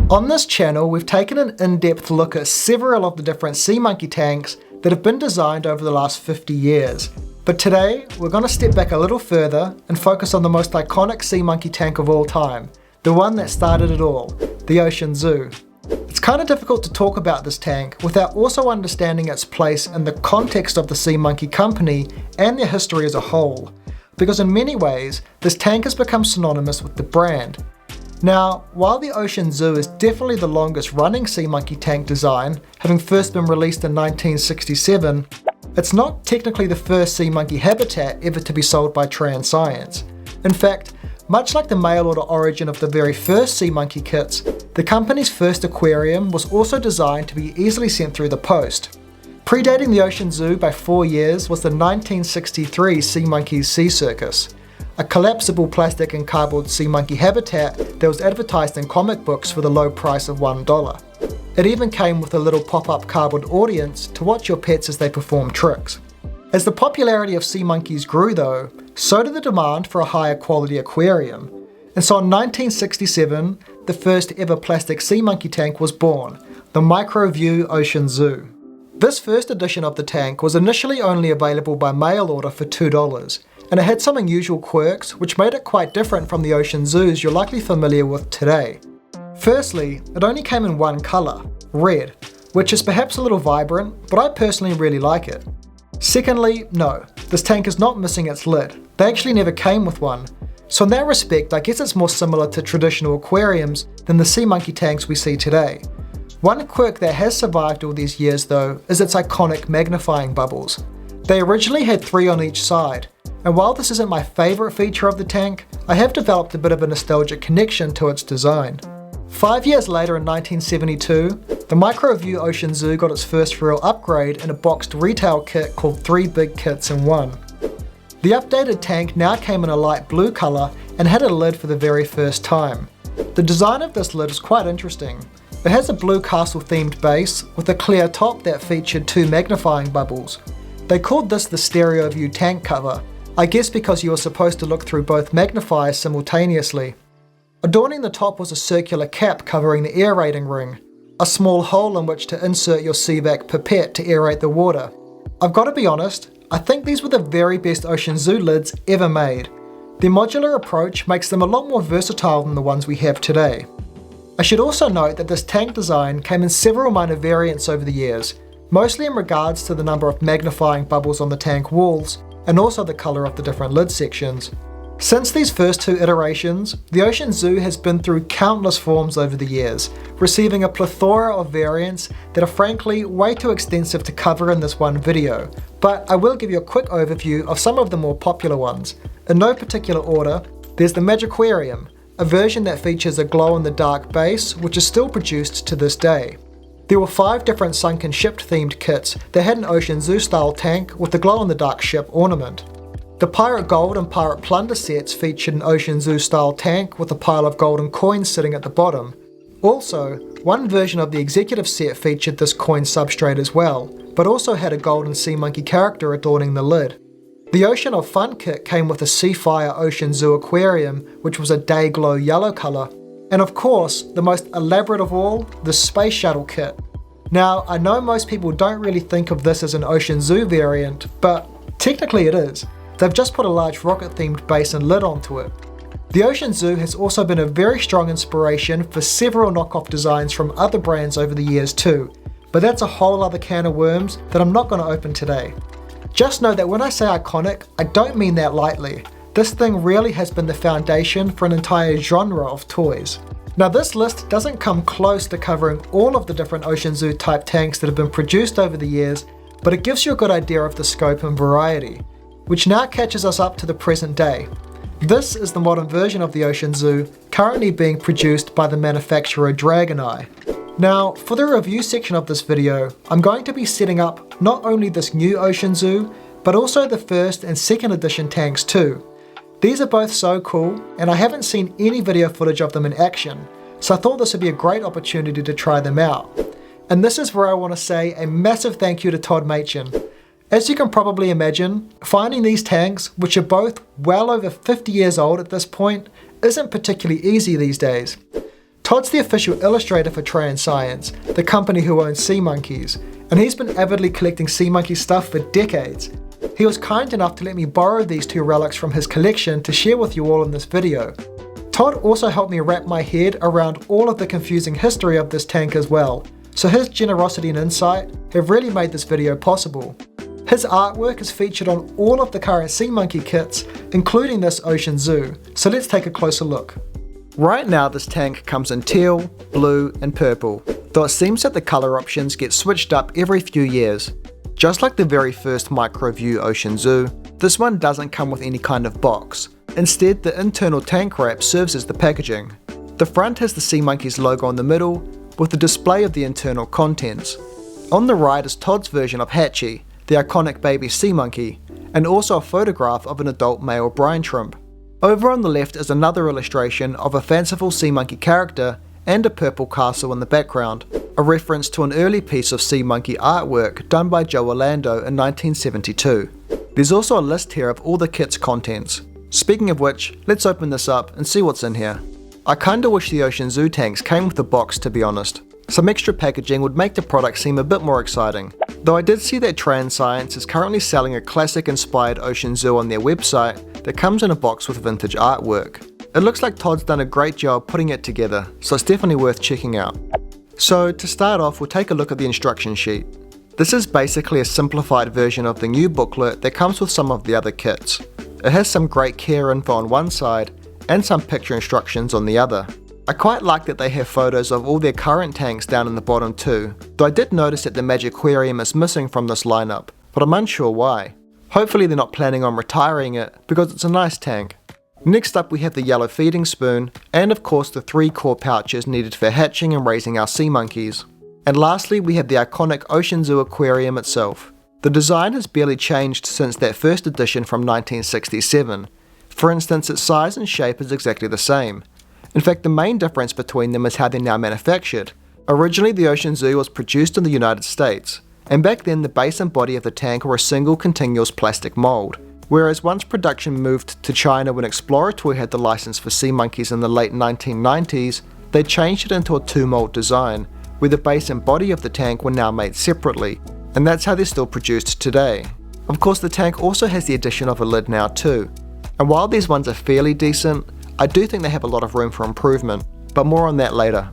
On this channel, we've taken an in-depth look at several of the different sea monkey tanks that have been designed over the last 50 years. But today, we're going to step back a little further and focus on the most iconic sea monkey tank of all time, the one that started it all, the Ocean Zoo. It's kind of difficult to talk about this tank without also understanding its place in the context of the Sea Monkey Company and their history as a whole, because in many ways, this tank has become synonymous with the brand. Now, while the Ocean Zoo is definitely the longest running sea monkey tank design, having first been released in 1967, it's not technically the first sea monkey habitat ever to be sold by Tran Science. In fact, much like the mail order origin of the very first sea monkey kits, the company's first aquarium was also designed to be easily sent through the post. Predating the Ocean Zoo by 4 years was the 1963 Sea Monkeys Sea Circus, a collapsible plastic and cardboard sea monkey habitat that was advertised in comic books for the low price of $1. It even came with a little pop-up cardboard audience to watch your pets as they perform tricks. As the popularity of sea monkeys grew though, so did the demand for a higher quality aquarium. And so in 1967, the first ever plastic sea monkey tank was born, the MicroView Ocean Zoo. This first edition of the tank was initially only available by mail order for $2, and it had some unusual quirks which made it quite different from the Ocean Zoos you're likely familiar with today. Firstly, it only came in one colour, red, which is perhaps a little vibrant, but I personally really like it. Secondly, no, this tank is not missing its lid. They actually never came with one. So in that respect, I guess it's more similar to traditional aquariums than the sea monkey tanks we see today. One quirk that has survived all these years though is its iconic magnifying bubbles. They originally had 3 on each side, and while this isn't my favourite feature of the tank, I have developed a bit of a nostalgic connection to its design. 5 years later in 1972, the MicroView Ocean Zoo got its first real upgrade in a boxed retail kit called 3 Big Kits in 1. The updated tank now came in a light blue colour and had a lid for the very first time. The design of this lid is quite interesting. It has a blue castle themed base with a clear top that featured 2 magnifying bubbles. They called this the Stereo View tank cover, I guess because you were supposed to look through both magnifiers simultaneously. Adorning the top was a circular cap covering the aerating ring, a small hole in which to insert your Seavac pipette to aerate the water. I've got to be honest, I think these were the very best Ocean Zoo lids ever made. Their modular approach makes them a lot more versatile than the ones we have today. I should also note that this tank design came in several minor variants over the years, mostly in regards to the number of magnifying bubbles on the tank walls, and also the colour of the different lid sections. Since these first 2 iterations, the Ocean Zoo has been through countless forms over the years, receiving a plethora of variants that are frankly way too extensive to cover in this one video, but I will give you a quick overview of some of the more popular ones. In no particular order, there's the Magiquarium, a version that features a glow-in-the-dark base which is still produced to this day. There were 5 different sunken ship themed kits that had an Ocean Zoo style tank with the glow-in-the-dark ship ornament. The Pirate Gold and Pirate Plunder sets featured an Ocean Zoo style tank with a pile of golden coins sitting at the bottom. Also, one version of the executive set featured this coin substrate as well, but also had a golden sea monkey character adorning the lid. The Ocean of Fun kit came with a Seafire Ocean Zoo aquarium, which was a day glow yellow colour. And of course, the most elaborate of all, the Space Shuttle kit. Now, I know most people don't really think of this as an Ocean Zoo variant, but technically it is. They've just put a large rocket-themed base and lid onto it. The Ocean Zoo has also been a very strong inspiration for several knockoff designs from other brands over the years too, but that's a whole other can of worms that I'm not going to open today. Just know that when I say iconic, I don't mean that lightly. This thing really has been the foundation for an entire genre of toys. Now this list doesn't come close to covering all of the different Ocean Zoo type tanks that have been produced over the years, but it gives you a good idea of the scope and variety, which now catches us up to the present day. This is the modern version of the Ocean Zoo, currently being produced by the manufacturer Dragoneye. Now, for the review section of this video, I'm going to be setting up not only this new Ocean Zoo, but also the first and second edition tanks too. These are both so cool, and I haven't seen any video footage of them in action, so I thought this would be a great opportunity to try them out. And this is where I want to say a massive thank you to Todd Machin. As you can probably imagine, finding these tanks, which are both well over 50 years old at this point, isn't particularly easy these days. Todd's the official illustrator for Trey and Science, the company who owns sea monkeys, and he's been avidly collecting sea monkey stuff for decades. He was kind enough to let me borrow these two relics from his collection to share with you all in this video. Todd also helped me wrap my head around all of the confusing history of this tank as well, so his generosity and insight have really made this video possible. His artwork is featured on all of the current sea monkey kits, including this Ocean Zoo, so let's take a closer look. Right now this tank comes in teal, blue and purple, though it seems that the colour options get switched up every few years. Just like the very first MicroView Ocean Zoo, this one doesn't come with any kind of box. Instead, the internal tank wrap serves as the packaging. The front has the sea monkey's logo in the middle, with the display of the internal contents. On the right is Todd's version of Hatchie, the iconic baby sea monkey, and also a photograph of an adult male brine shrimp. Over on the left is another illustration of a fanciful sea monkey character and a purple castle in the background, a reference to an early piece of sea monkey artwork done by Joe Orlando in 1972. There's also a list here of all the kit's contents. Speaking of which, let's open this up and see what's in here. I kinda wish the Ocean Zoo tanks came with a box, to be honest. Some extra packaging would make the product seem a bit more exciting. Though I did see that Trey and Science is currently selling a classic inspired Ocean Zoo on their website that comes in a box with vintage artwork. It looks like Todd's done a great job putting it together, so it's definitely worth checking out. So to start off, we'll take a look at the instruction sheet. This is basically a simplified version of the new booklet that comes with some of the other kits. It has some great care info on one side and some picture instructions on the other. I quite like that they have photos of all their current tanks down in the bottom too, though I did notice that the Magicarium is missing from this lineup, but I'm unsure why. Hopefully they're not planning on retiring it because it's a nice tank. Next up we have the yellow feeding spoon, and of course the 3 core pouches needed for hatching and raising our sea monkeys. And lastly we have the iconic Ocean Zoo aquarium itself. The design has barely changed since that first edition from 1967. For instance, its size and shape is exactly the same. In fact, the main difference between them is how they're now manufactured. Originally the Ocean Zoo was produced in the United States, and back then the base and body of the tank were a single continuous plastic mould. Whereas once production moved to China when Exploratoy had the license for sea monkeys in the late 1990s, they changed it into a 2-mould design, where the base and body of the tank were now made separately, and that's how they're still produced today. Of course the tank also has the addition of a lid now too, and while these ones are fairly decent, I do think they have a lot of room for improvement, but more on that later.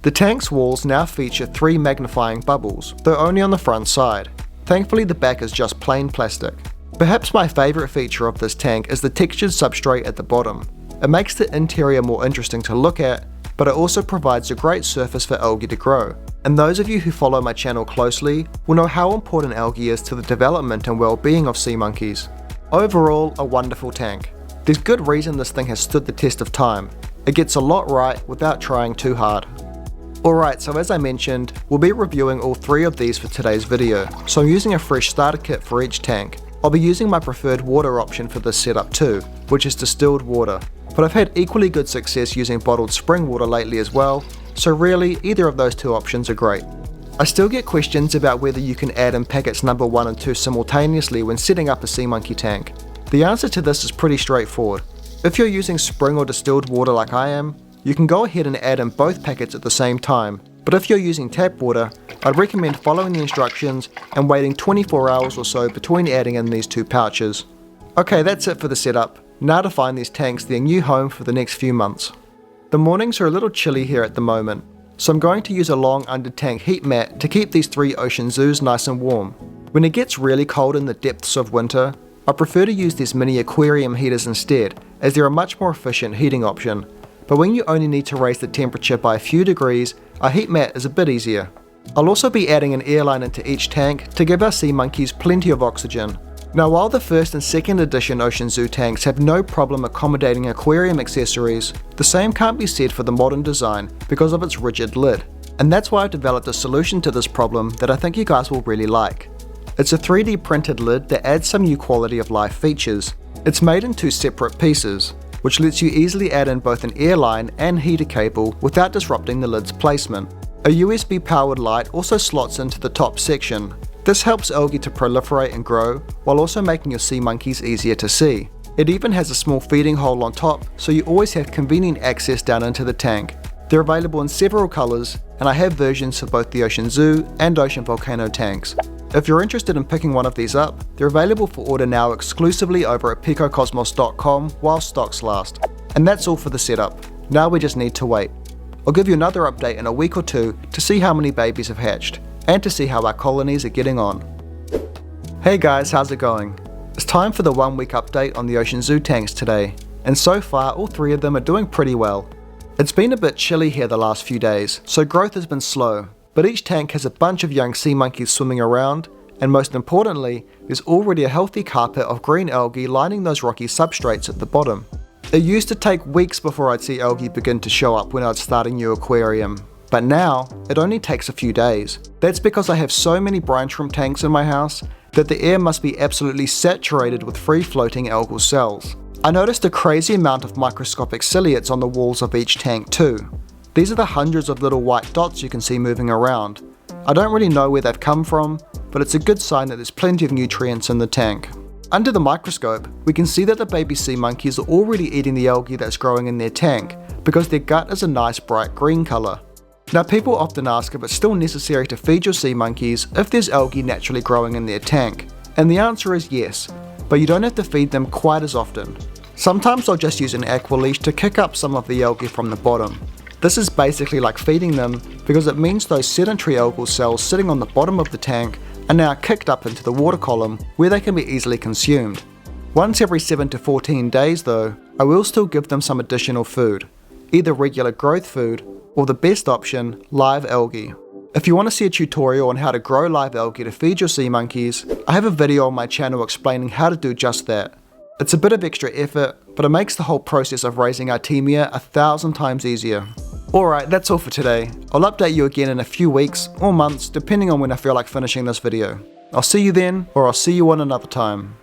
The tank's walls now feature 3 magnifying bubbles, though only on the front side. Thankfully the back is just plain plastic. Perhaps my favourite feature of this tank is the textured substrate at the bottom. It makes the interior more interesting to look at, but it also provides a great surface for algae to grow. And those of you who follow my channel closely will know how important algae is to the development and well-being of sea monkeys. Overall, a wonderful tank. There's good reason this thing has stood the test of time. It gets a lot right without trying too hard. Alright, so as I mentioned, we'll be reviewing all 3 of these for today's video, so I'm using a fresh starter kit for each tank. I'll be using my preferred water option for this setup too, which is distilled water, but I've had equally good success using bottled spring water lately as well, so really either of those 2 options are great. I still get questions about whether you can add in packets number 1 and 2 simultaneously when setting up a sea monkey tank. The answer to this is pretty straightforward. If you're using spring or distilled water like I am, you can go ahead and add in both packets at the same time, but if you're using tap water, I'd recommend following the instructions and waiting 24 hours or so between adding in these 2 pouches. Okay, that's it for the setup. Now to find these tanks their new home for the next few months. The mornings are a little chilly here at the moment, so I'm going to use a long under tank heat mat to keep these 3 Ocean Zoos nice and warm. When it gets really cold in the depths of winter, I prefer to use these mini aquarium heaters instead, as they're a much more efficient heating option. But when you only need to raise the temperature by a few degrees, a heat mat is a bit easier. I'll also be adding an airline into each tank to give our sea monkeys plenty of oxygen. Now while the first and second edition Ocean Zoo tanks have no problem accommodating aquarium accessories, the same can't be said for the modern design because of its rigid lid. And that's why I've developed a solution to this problem that I think you guys will really like. It's a 3D printed lid that adds some new quality of life features. It's made in 2 separate pieces, which lets you easily add in both an airline and heater cable without disrupting the lid's placement. A USB powered light also slots into the top section. This helps algae to proliferate and grow, while also making your sea monkeys easier to see. It even has a small feeding hole on top, so you always have convenient access down into the tank. They're available in several colours, and I have versions for both the Ocean Zoo and Ocean Volcano tanks. If you're interested in picking one of these up, they're available for order now exclusively over at picocosmos.com while stocks last. And that's all for the setup. Now we just need to wait. I'll give you another update in a week or two to see how many babies have hatched, and to see how our colonies are getting on. Hey guys, how's it going? It's time for the 1 week update on the Ocean Zoo tanks today, and so far all 3 of them are doing pretty well. It's been a bit chilly here the last few days, so growth has been slow, but each tank has a bunch of young sea monkeys swimming around, and most importantly, there's already a healthy carpet of green algae lining those rocky substrates at the bottom. It used to take weeks before I'd see algae begin to show up when I'd start a new aquarium, but now it only takes a few days. That's because I have so many brine shrimp tanks in my house that the air must be absolutely saturated with free-floating algal cells. I noticed a crazy amount of microscopic ciliates on the walls of each tank too. These are the hundreds of little white dots you can see moving around. I don't really know where they've come from, but it's a good sign that there's plenty of nutrients in the tank. Under the microscope, we can see that the baby sea monkeys are already eating the algae that's growing in their tank because their gut is a nice bright green colour. Now people often ask if it's still necessary to feed your sea monkeys if there's algae naturally growing in their tank, and the answer is yes, but you don't have to feed them quite as often. Sometimes I'll just use an aqua leash to kick up some of the algae from the bottom. This is basically like feeding them because it means those sedentary algal cells sitting on the bottom of the tank are now kicked up into the water column where they can be easily consumed. Once every 7 to 14 days though, I will still give them some additional food, either regular growth food or the best option, live algae. If you want to see a tutorial on how to grow live algae to feed your sea monkeys, I have a video on my channel explaining how to do just that. It's a bit of extra effort, but it makes the whole process of raising Artemia 1,000 times easier. Alright, that's all for today. I'll update you again in a few weeks or months depending on when I feel like finishing this video. I'll see you then, or I'll see you on another time.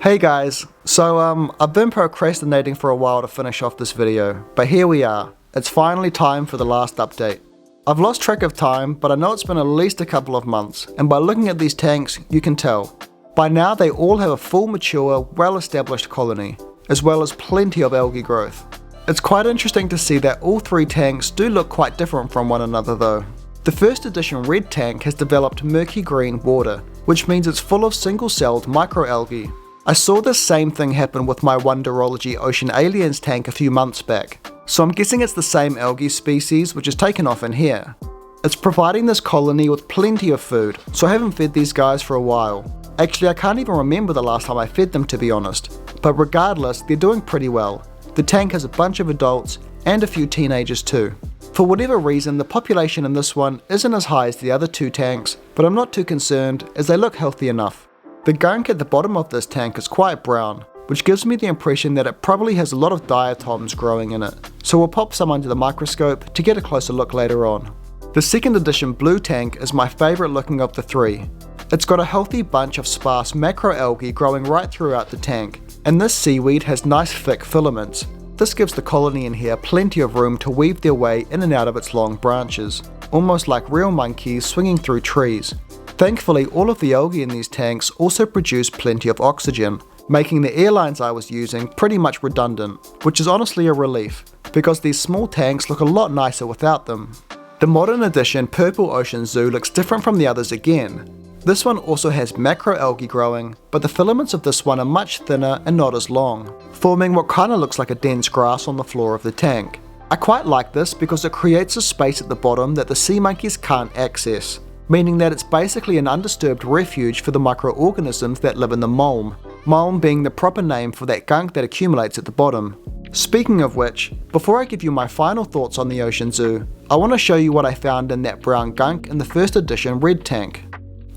Hey guys, so I've been procrastinating for a while to finish off this video, but here we are. It's finally time for the last update. I've lost track of time, but I know it's been at least a couple of months, and by looking at these tanks, you can tell. By now they all have a full mature, well-established colony, as well as plenty of algae growth. It's quite interesting to see that all 3 tanks do look quite different from one another though. The first edition red tank has developed murky green water, which means it's full of single-celled microalgae. I saw this same thing happen with my Wonderology Ocean Aliens tank a few months back, so I'm guessing it's the same algae species which is taken off in here. It's providing this colony with plenty of food, so I haven't fed these guys for a while. Actually, I can't even remember the last time I fed them to be honest, but regardless, they're doing pretty well. The tank has a bunch of adults and a few teenagers too. For whatever reason, the population in this one isn't as high as the other 2 tanks, but I'm not too concerned as they look healthy enough. The gunk at the bottom of this tank is quite brown, which gives me the impression that it probably has a lot of diatoms growing in it, so we'll pop some under the microscope to get a closer look later on. The second edition blue tank is my favourite looking of the 3. It's got a healthy bunch of sparse macroalgae growing right throughout the tank, and this seaweed has nice thick filaments. This gives the colony in here plenty of room to weave their way in and out of its long branches, almost like real monkeys swinging through trees. Thankfully, all of the algae in these tanks also produce plenty of oxygen, making the air lines I was using pretty much redundant, which is honestly a relief, because these small tanks look a lot nicer without them. The modern edition Purple Ocean Zoo looks different from the others again. This one also has macroalgae growing, but the filaments of this one are much thinner and not as long, forming what kinda looks like a dense grass on the floor of the tank. I quite like this because it creates a space at the bottom that the sea monkeys can't access, meaning that it's basically an undisturbed refuge for the microorganisms that live in the mulm. Mulm being the proper name for that gunk that accumulates at the bottom. Speaking of which, before I give you my final thoughts on the Ocean Zoo, I want to show you what I found in that brown gunk in the first edition red tank.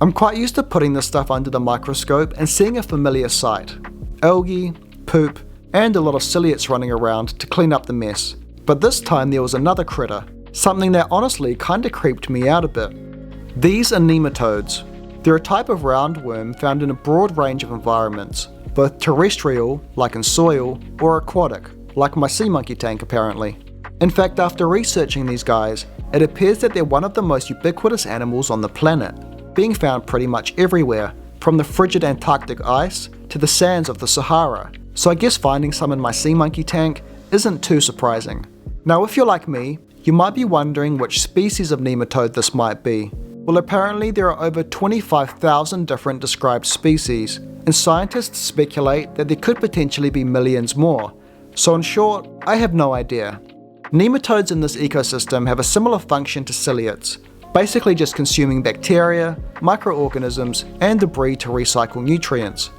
I'm quite used to putting this stuff under the microscope and seeing a familiar sight. Algae, poop, and a lot of ciliates running around to clean up the mess. But this time there was another critter, something that honestly kinda creeped me out a bit. These are nematodes. They're a type of roundworm found in a broad range of environments, both terrestrial, like in soil, or aquatic, like my sea monkey tank apparently. In fact, after researching these guys, it appears that they're one of the most ubiquitous animals on the planet, being found pretty much everywhere, from the frigid Antarctic ice to the sands of the Sahara, so I guess finding some in my sea monkey tank isn't too surprising. Now if you're like me, You might be wondering which species of nematode this might be. Well, apparently there are over 25,000 different described species, and scientists speculate that there could potentially be millions more. So in short, I have no idea. Nematodes in this ecosystem have a similar function to ciliates, basically just consuming bacteria, microorganisms, and debris to recycle nutrients.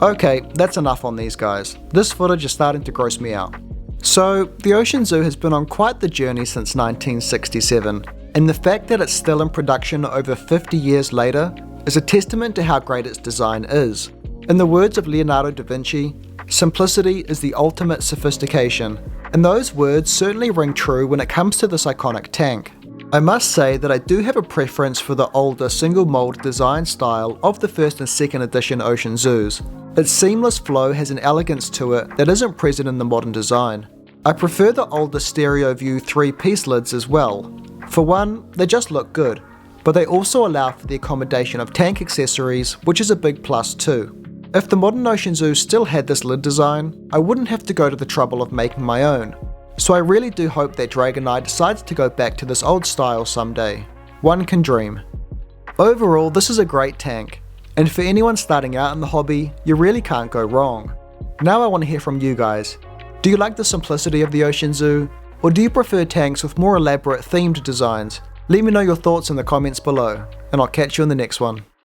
Okay, that's enough on these guys. This footage is starting to gross me out. So, the Ocean Zoo has been on quite the journey since 1967, and the fact that it's still in production over 50 years later is a testament to how great its design is. In the words of Leonardo da Vinci, simplicity is the ultimate sophistication, and those words certainly ring true when it comes to this iconic tank. I must say that I do have a preference for the older single mold design style of the first and second edition Ocean Zoos. Its seamless flow has an elegance to it that isn't present in the modern design. I prefer the older stereo view 3-piece lids as well. For one, they just look good, but they also allow for the accommodation of tank accessories, which is a big plus too. If the modern Ocean Zoo still had this lid design, I wouldn't have to go to the trouble of making my own. So I really do hope that Dragon Eye decides to go back to this old style someday. One can dream. Overall, this is a great tank, and for anyone starting out in the hobby, you really can't go wrong. Now I want to hear from you guys. Do you like the simplicity of the Ocean Zoo, or do you prefer tanks with more elaborate themed designs? Let me know your thoughts in the comments below, and I'll catch you in the next one.